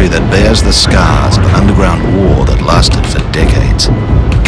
country that bears the scars of an underground war that lasted for decades.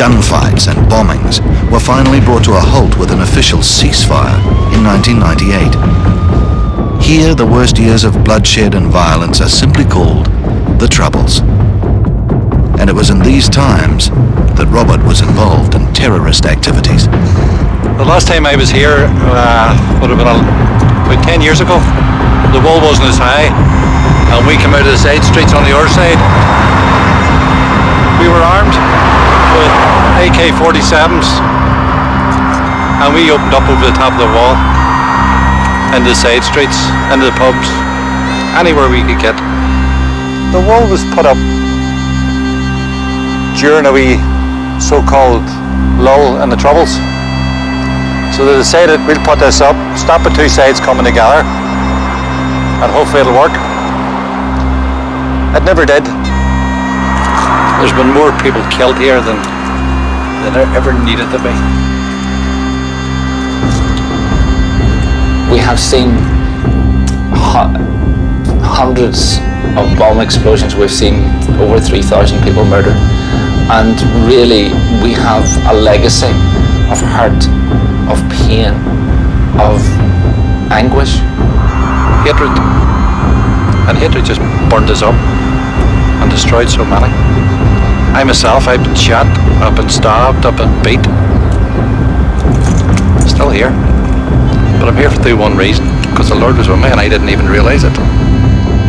Gunfights and bombings were finally brought to a halt with an official ceasefire in 1998. Here, the worst years of bloodshed and violence are simply called the Troubles. And it was in these times that Robert was involved in terrorist activities. The last time I was here would have been about 10 years ago. The wall wasn't as high, and we came out of the side streets on the other side. We were armed with AK-47s, and we opened up over the top of the wall, into the side streets, into the pubs, anywhere we could get. The wall was put up during a wee so-called lull in the Troubles. So they decided we'll put this up, stop the two sides coming together, and hopefully it'll work. It never did. There's been more people killed here than there ever needed to be. We have seen hundreds of bomb explosions. We've seen over 3,000 people murdered. And really, we have a legacy of hurt, of pain, of anguish. Hatred. And hatred just burned us up and destroyed so many. I myself, I've been shot, I've been stabbed, I've been beat. Still here. But I'm here through one reason, because the Lord was with me and I didn't even realise it.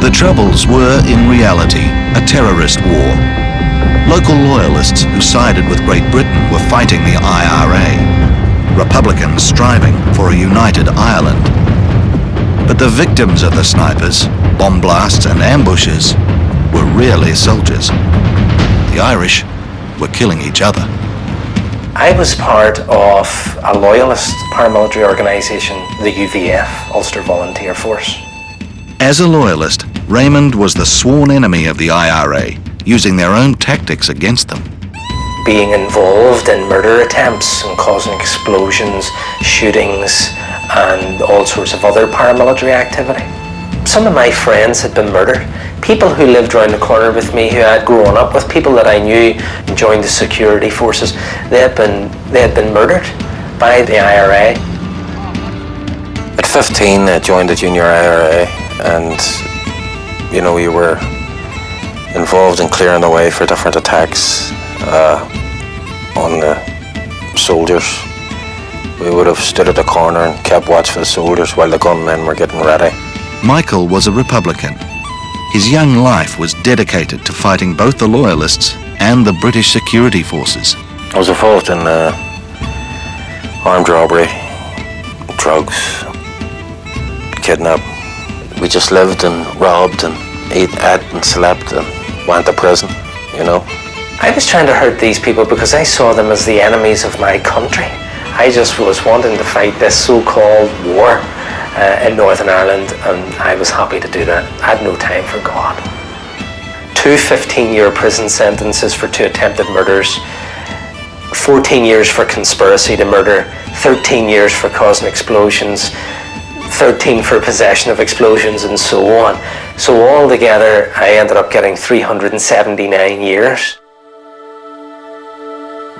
The Troubles were, in reality, a terrorist war. Local loyalists who sided with Great Britain were fighting the IRA. Republicans striving for a united Ireland. But the victims of the snipers, bomb blasts and ambushes were really soldiers. The Irish were killing each other. I was part of a loyalist paramilitary organisation, the UVF, Ulster Volunteer Force. As a loyalist, Raymond was the sworn enemy of the IRA, using their own tactics against them. Being involved in murder attempts and causing explosions, shootings, and all sorts of other paramilitary activity. Some of my friends had been murdered. People who lived around the corner with me, who I had grown up with, people that I knew and joined the security forces, they had been murdered by the IRA. At 15, I joined the junior IRA, and we were involved in clearing the way for different attacks on the soldiers. We would have stood at the corner and kept watch for the soldiers while the gunmen were getting ready. Michael was a Republican. His young life was dedicated to fighting both the Loyalists and the British security forces. I was involved in armed robbery, drugs, kidnap. We just lived and robbed and ate and slept and went to prison, I was trying to hurt these people because I saw them as the enemies of my country. I just was wanting to fight this so-called war in Northern Ireland, and I was happy to do that. I had no time for God. 2 15-year prison sentences for 2 attempted murders, 14 years for conspiracy to murder, 13 years for causing explosions, 13 for possession of explosions, and so on. So altogether, I ended up getting 379 years.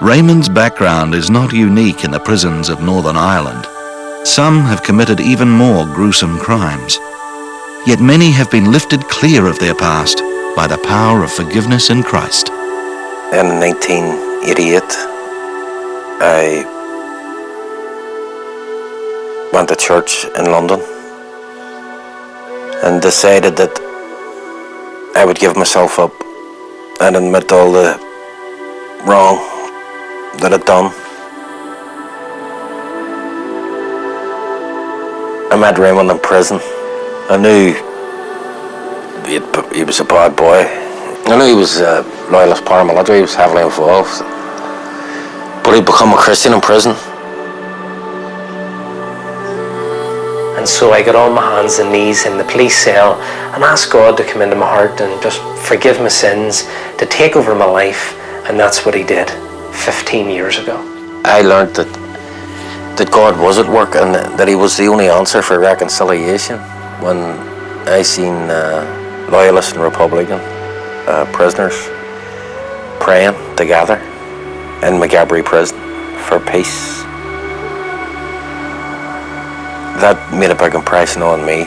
Raymond's background is not unique in the prisons of Northern Ireland. Some have committed even more gruesome crimes. Yet many have been lifted clear of their past by the power of forgiveness in Christ. In 1988, I went to church in London and decided that I would give myself up and admit all the wrong that I'd done. I met Raymond in prison. I knew he was a bad boy. I knew he was a loyalist paramilitary, he was heavily involved. But he'd become a Christian in prison. And so I got on my hands and knees in the police cell and asked God to come into my heart and just forgive my sins, to take over my life, and that's what he did 15 years ago. I learned that God was at work and that he was the only answer for reconciliation. When I seen Loyalist and Republican prisoners praying together in Maghaberry prison for peace. That made a big impression on me.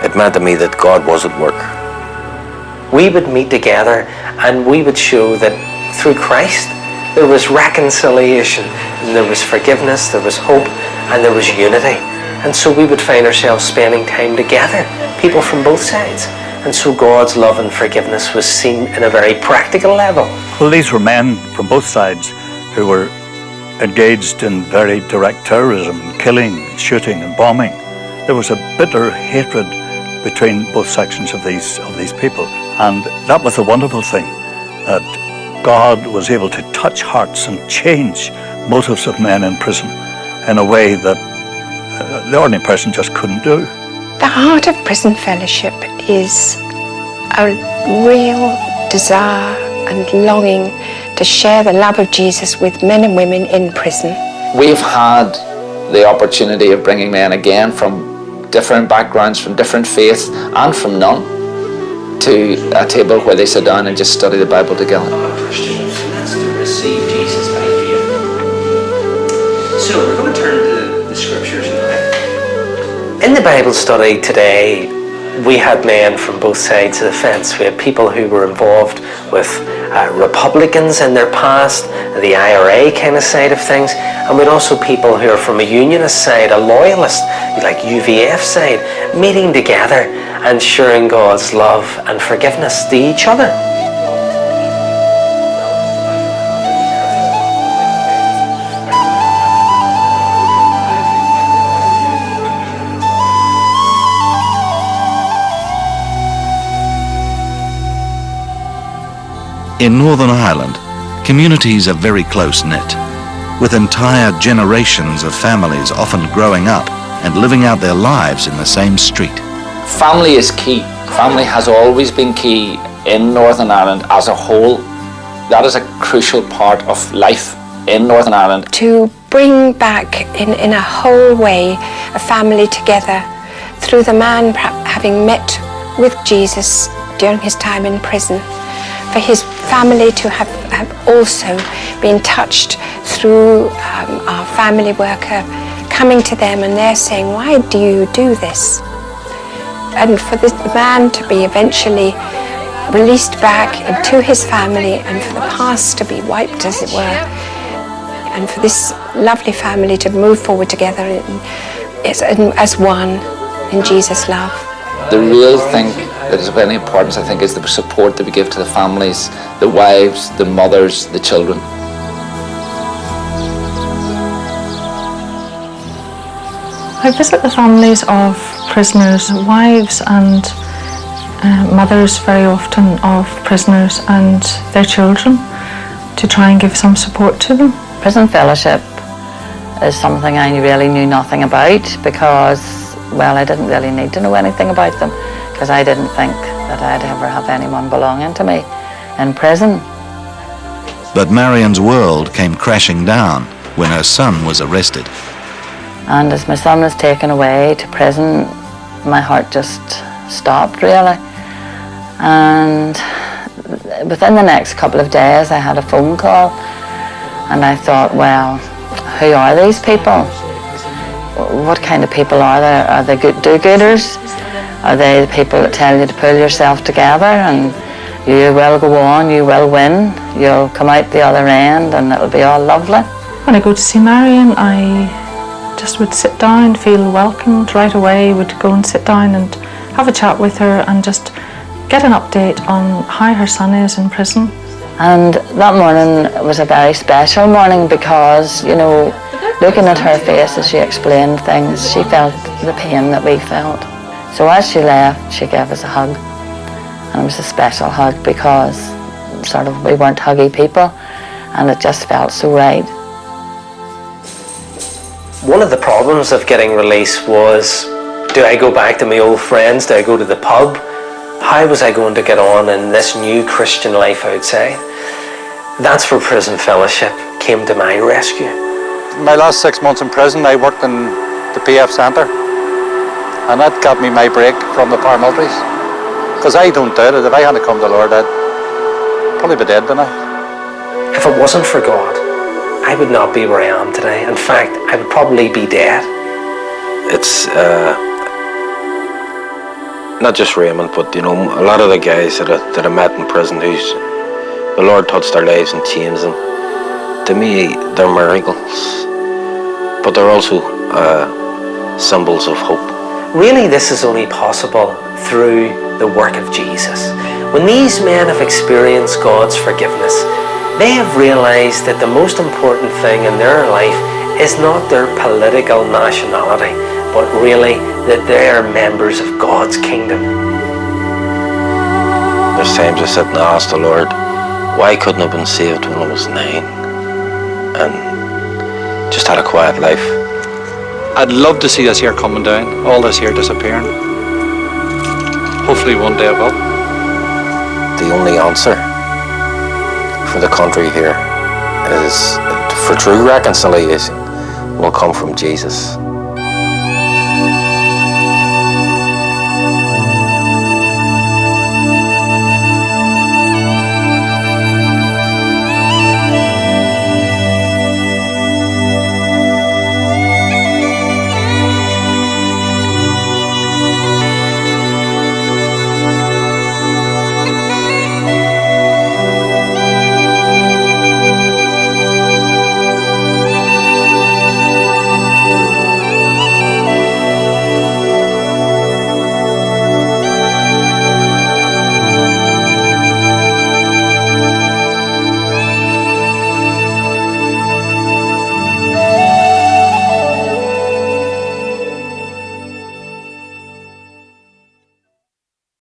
It meant to me that God was at work. We would meet together and we would show that through Christ there was reconciliation, and there was forgiveness, there was hope, and there was unity. And so we would find ourselves spending time together, people from both sides. And so God's love and forgiveness was seen in a very practical level. Well, these were men from both sides who were engaged in very direct terrorism, killing, shooting and bombing. There was a bitter hatred between both sections of these people. And that was a wonderful thing, that God was able to touch hearts and change motives of men in prison in a way that the ordinary person just couldn't do. The heart of Prison Fellowship is a real desire and longing to share the love of Jesus with men and women in prison. We've had the opportunity of bringing men again from different backgrounds, from different faiths and from none, to a table where they sit down and just study the Bible together. Christians, that's to receive Jesus by faith. So we're going to turn to the scriptures now. In the Bible study today, we had men from both sides of the fence. We had people who were involved with Republicans in their past, the IRA kind of side of things, and we'd also people who are from a unionist side, a loyalist, like UVF side, meeting together and sharing God's love and forgiveness to each other. In Northern Ireland, communities are very close-knit, with entire generations of families often growing up and living out their lives in the same street. Family is key. Family has always been key in Northern Ireland as a whole. That is a crucial part of life in Northern Ireland. To bring back in a whole way a family together through the man perhaps having met with Jesus during his time in prison, for his family to have also been touched through our family worker coming to them and they're saying, why do you do this? And for the man to be eventually released back into his family and for the past to be wiped, as it were, and for this lovely family to move forward together as one in Jesus' love. The real thing that is of any importance, I think, is the support that we give to the families, the wives, the mothers, the children. I visit the families of prisoners, wives and mothers very often of prisoners and their children, to try and give some support to them. Prison Fellowship is something I really knew nothing about because, well, I didn't really need to know anything about them because I didn't think that I'd ever have anyone belonging to me in prison. But Marion's world came crashing down when her son was arrested. And as my son was taken away to prison, my heart just stopped, really. And within the next couple of days, I had a phone call, and I thought, well, who are these people? What kind of people are they? Are they good do-gooders? Are they the people that tell you to pull yourself together and you will go on, you will win, you'll come out the other end and it'll be all lovely? When I go to see Marion, I just would sit down, feel welcomed right away, would go and sit down and have a chat with her and just get an update on how her son is in prison. And that morning was a very special morning because, you know, looking at her face as she explained things, she felt the pain that we felt. So as she left, she gave us a hug. And it was a special hug because sort of we weren't huggy people and it just felt so right. One of the problems of getting released was, do I go back to my old friends? Do I go to the pub? How was I going to get on in this new Christian life outside? That's where Prison Fellowship came to my rescue. My last 6 months in prison, I worked in the PF Centre, and that got me my break from the paramilitaries. Because I don't doubt it. If I hadn't come to the Lord, I'd probably be dead by now. If it wasn't for God, I would not be where I am today. In fact, I would probably be dead. It's not just Raymond, but you know, a lot of the guys that I met in prison, who's the Lord touched their lives and changed them. To me, they're miracles, but they're also symbols of hope. Really, this is only possible through the work of Jesus. When these men have experienced God's forgiveness, they have realized that the most important thing in their life is not their political nationality, but really that they are members of God's kingdom. There's times I sit and ask the Lord, why couldn't I have been saved when I was 9? And just had a quiet life. I'd love to see this here coming down, all this here disappearing. Hopefully one day it will. The only answer for the country here is, for true reconciliation, will come from Jesus.